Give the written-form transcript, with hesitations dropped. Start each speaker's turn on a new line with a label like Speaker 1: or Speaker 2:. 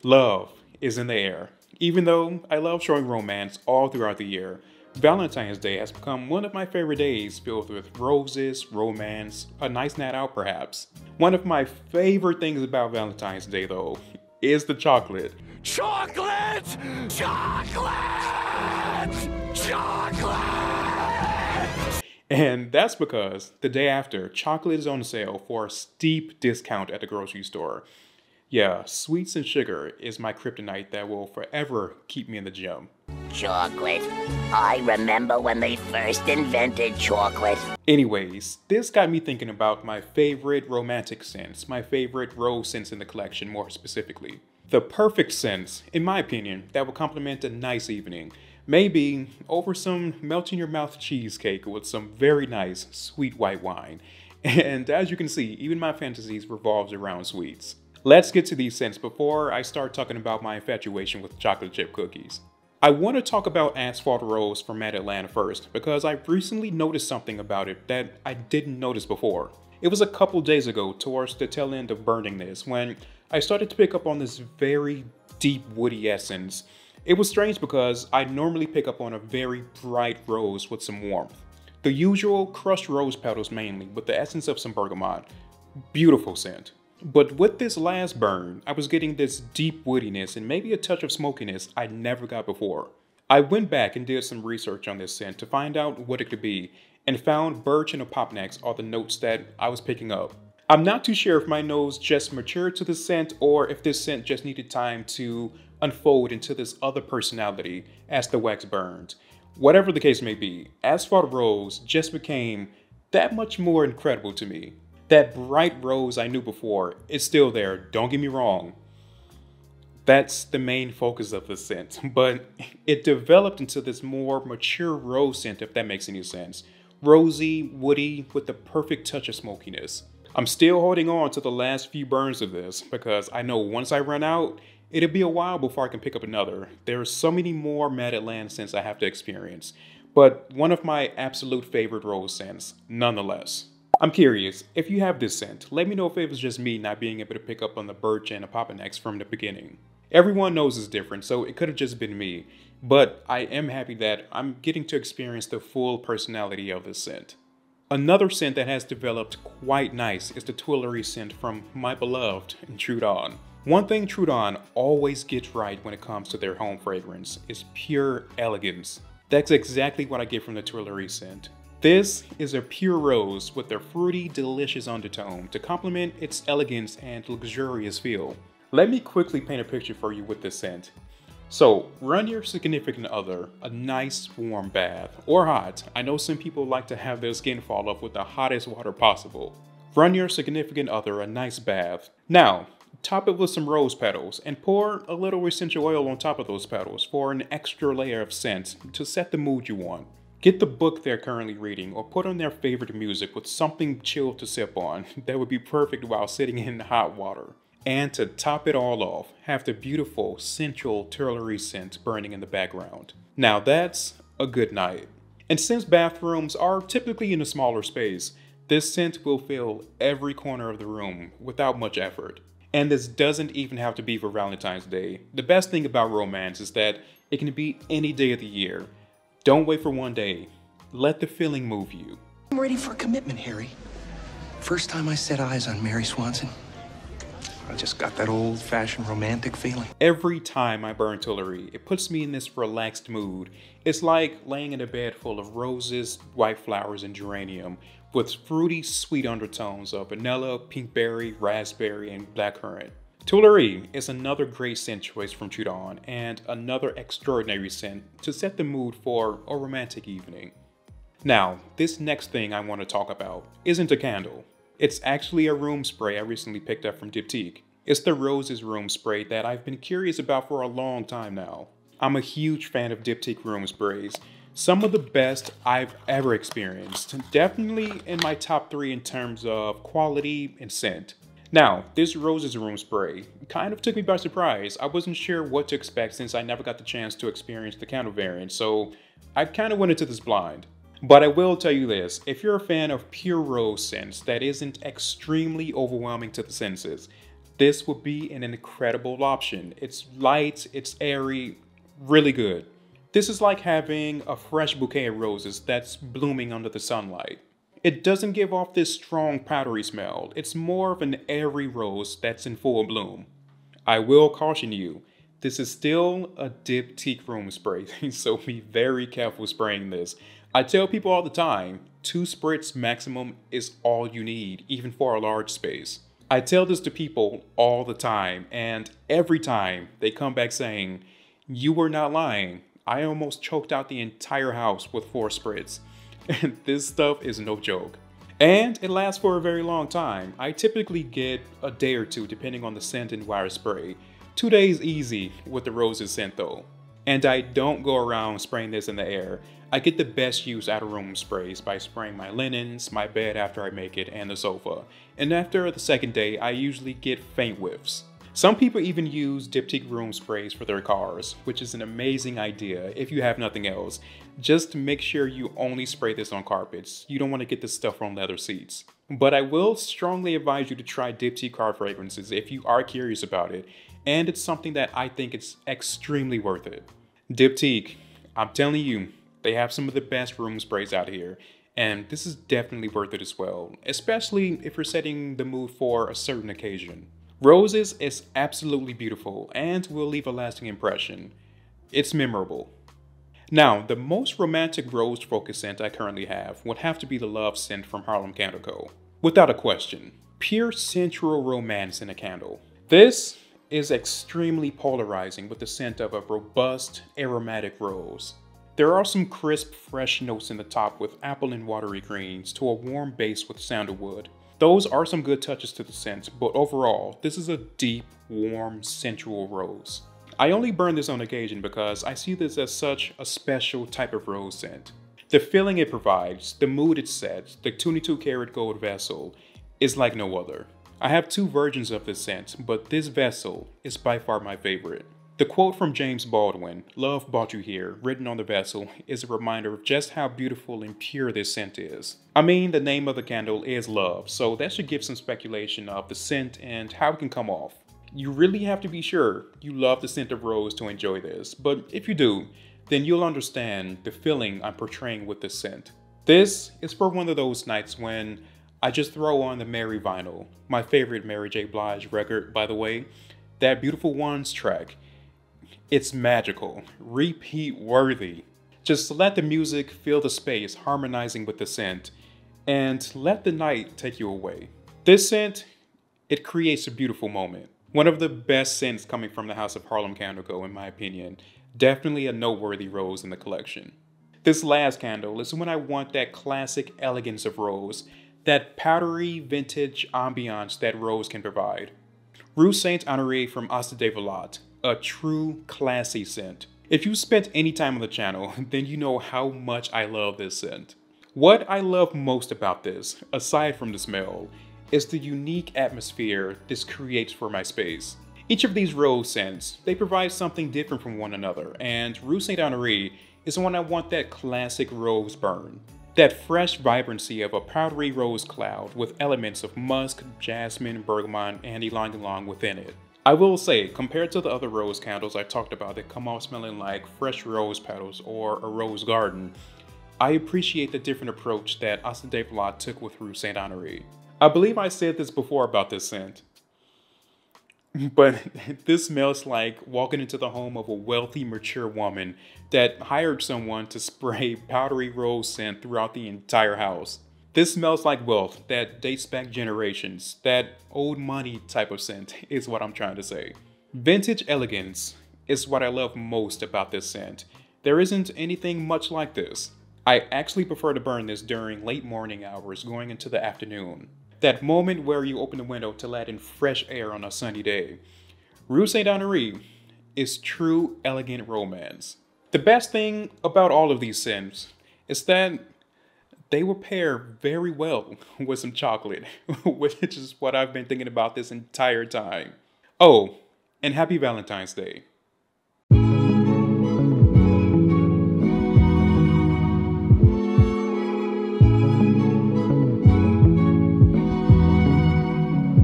Speaker 1: Love is in the air. Even though I love showing romance all throughout the year, Valentine's Day has become one of my favorite days, filled with roses, romance, a nice night out perhaps. One of my favorite things about Valentine's Day though, is the chocolate.
Speaker 2: Chocolate! Chocolate! Chocolate!
Speaker 1: And that's because the day after, chocolate is on sale for a steep discount at the grocery store. Yeah, sweets and sugar is my kryptonite that will forever keep me in the gym.
Speaker 3: Chocolate. I remember when they first invented chocolate.
Speaker 1: Anyways, this got me thinking about my favorite romantic scents, my favorite rose scents in the collection more specifically. The perfect scents, in my opinion, that will complement a nice evening. Maybe over some melt-in-your-mouth cheesecake with some very nice sweet white wine. And as you can see, even my fantasies revolves around sweets. Let's get to these scents before I start talking about my infatuation with chocolate chip cookies. I want to talk about Asphalt Rose from Mad Atlanta first because I recently noticed something about it that I didn't notice before. It was a couple days ago towards the tail end of burning this when I started to pick up on this very deep woody essence. It was strange because I normally pick up on a very bright rose with some warmth. The usual crushed rose petals mainly with the essence of some bergamot. Beautiful scent. But with this last burn, I was getting this deep woodiness and maybe a touch of smokiness I never got before. I went back and did some research on this scent to find out what it could be and found birch and opopnax are the notes that I was picking up. I'm not too sure if my nose just matured to the scent or if this scent just needed time to unfold into this other personality as the wax burned. Whatever the case may be, Asphalt Rose just became that much more incredible to me. That bright rose I knew before is still there, don't get me wrong. That's the main focus of the scent, but it developed into this more mature rose scent, if that makes any sense. Rosy, woody, with the perfect touch of smokiness. I'm still holding on to the last few burns of this because I know once I run out, it'll be a while before I can pick up another. There are so many more Mad Atlanta scents I have to experience, but one of my absolute favorite rose scents, nonetheless. I'm curious, if you have this scent, let me know if it was just me not being able to pick up on the birch and opopanax from the beginning. Everyone knows it's different, so it could have just been me, but I am happy that I'm getting to experience the full personality of this scent. Another scent that has developed quite nice is the Tuileries scent from my beloved Trudon. One thing Trudon always gets right when it comes to their home fragrance is pure elegance. That's exactly what I get from the Tuileries scent. This is a pure rose with a fruity, delicious undertone to complement its elegance and luxurious feel. Let me quickly paint a picture for you with this scent. So, run your significant other a nice warm bath, or hot. I know some people like to have their skin fall off with the hottest water possible. Run your significant other a nice bath. Now, top it with some rose petals and pour a little essential oil on top of those petals for an extra layer of scent to set the mood you want. Get the book they're currently reading or put on their favorite music with something chill to sip on that would be perfect while sitting in hot water. And to top it all off, have the beautiful sensual Tuileries scent burning in the background. Now that's a good night. And since bathrooms are typically in a smaller space, this scent will fill every corner of the room without much effort. And this doesn't even have to be for Valentine's Day. The best thing about romance is that it can be any day of the year. Don't wait for one day. Let the feeling move you.
Speaker 2: I'm ready for a commitment, Harry. First time I set eyes on Mary Swanson, I just got that old-fashioned romantic feeling.
Speaker 1: Every time I burn Tuileries, it puts me in this relaxed mood. It's like laying in a bed full of roses, white flowers, and geranium, with fruity, sweet undertones of vanilla, pinkberry, raspberry, and blackcurrant. Tuileries is another great scent choice from Trudon and another extraordinary scent to set the mood for a romantic evening. Now, this next thing I want to talk about isn't a candle. It's actually a room spray I recently picked up from Diptyque. It's the Roses room spray that I've been curious about for a long time now. I'm a huge fan of Diptyque room sprays. Some of the best I've ever experienced. Definitely in my top 3 in terms of quality and scent. Now, this Roses room spray kind of took me by surprise. I wasn't sure what to expect since I never got the chance to experience the candle variant, so I kind of went into this blind. But I will tell you this, if you're a fan of pure rose scents that isn't extremely overwhelming to the senses, this would be an incredible option. It's light, it's airy, really good. This is like having a fresh bouquet of roses that's blooming under the sunlight. It doesn't give off this strong powdery smell. It's more of an airy rose that's in full bloom. I will caution you, this is still a diptyque room spray, so be very careful spraying this. I tell people all the time, 2 spritz maximum is all you need, even for a large space. I tell this to people all the time, and every time they come back saying, "You were not lying. I almost choked out the entire house with 4 spritz." And this stuff is no joke. And it lasts for a very long time. I typically get a day or 2 depending on the scent and wire spray. 2 days easy with the roses scent though. And I don't go around spraying this in the air. I get the best use out of room sprays by spraying my linens, my bed after I make it, and the sofa. And after the second day, I usually get faint whiffs. Some people even use diptyque room sprays for their cars, which is an amazing idea if you have nothing else. Just make sure you only spray this on carpets. You don't want to get this stuff on leather seats. But I will strongly advise you to try diptyque car fragrances if you are curious about it, and it's something that I think it's extremely worth it. Diptyque, I'm telling you, they have some of the best room sprays out here, and this is definitely worth it as well, especially if you're setting the mood for a certain occasion. Roses is absolutely beautiful and will leave a lasting impression. It's memorable. Now, the most romantic rose focus scent I currently have would have to be the Love scent from Harlem Candle Co. Without a question, pure sensual romance in a candle. This is extremely polarizing with the scent of a robust, aromatic rose. There are some crisp, fresh notes in the top with apple and watery greens to a warm base with sandalwood. Those are some good touches to the scent, but overall, this is a deep, warm, sensual rose. I only burn this on occasion because I see this as such a special type of rose scent. The feeling it provides, the mood it sets, the 22 karat gold vessel is like no other. I have 2 versions of this scent, but this vessel is by far my favorite. The quote from James Baldwin, "Love brought you here," written on the vessel, is a reminder of just how beautiful and pure this scent is. I mean, the name of the candle is Love, so that should give some speculation of the scent and how it can come off. You really have to be sure you love the scent of rose to enjoy this, but if you do, then you'll understand the feeling I'm portraying with this scent. This is for one of those nights when I just throw on the Mary vinyl, my favorite Mary J. Blige record, by the way, that Beautiful Ones track. It's magical, repeat worthy. Just let the music fill the space, harmonizing with the scent, and let the night take you away. This scent, it creates a beautiful moment. One of the best scents coming from the House of Harlem Candle Co, in my opinion. Definitely a noteworthy rose in the collection. This last candle is when I want that classic elegance of rose, that powdery vintage ambiance that rose can provide. Rue Saint-Honoré from Asta de Velotte. A true classy scent. If you spent any time on the channel, then you know how much I love this scent. What I love most about this, aside from the smell, is the unique atmosphere this creates for my space. Each of these rose scents, they provide something different from one another, and Rue Saint-Honoré is the one I want that classic rose burn. That fresh vibrancy of a powdery rose cloud with elements of musk, jasmine, bergamot, and ylang-ylang within it. I will say, compared to the other rose candles I talked about that come off smelling like fresh rose petals or a rose garden, I appreciate the different approach that Asta de Velotte took with Rue Saint-Honoré. I believe I said this before about this scent, but this smells like walking into the home of a wealthy, mature woman that hired someone to spray powdery rose scent throughout the entire house. This smells like wealth that dates back generations. That old money type of scent is what I'm trying to say. Vintage elegance is what I love most about this scent. There isn't anything much like this. I actually prefer to burn this during late morning hours going into the afternoon. That moment where you open the window to let in fresh air on a sunny day. Rue Saint-Honoré is true elegant romance. The best thing about all of these scents is that they will pair very well with some chocolate, which is what I've been thinking about this entire time. Oh, and happy Valentine's Day.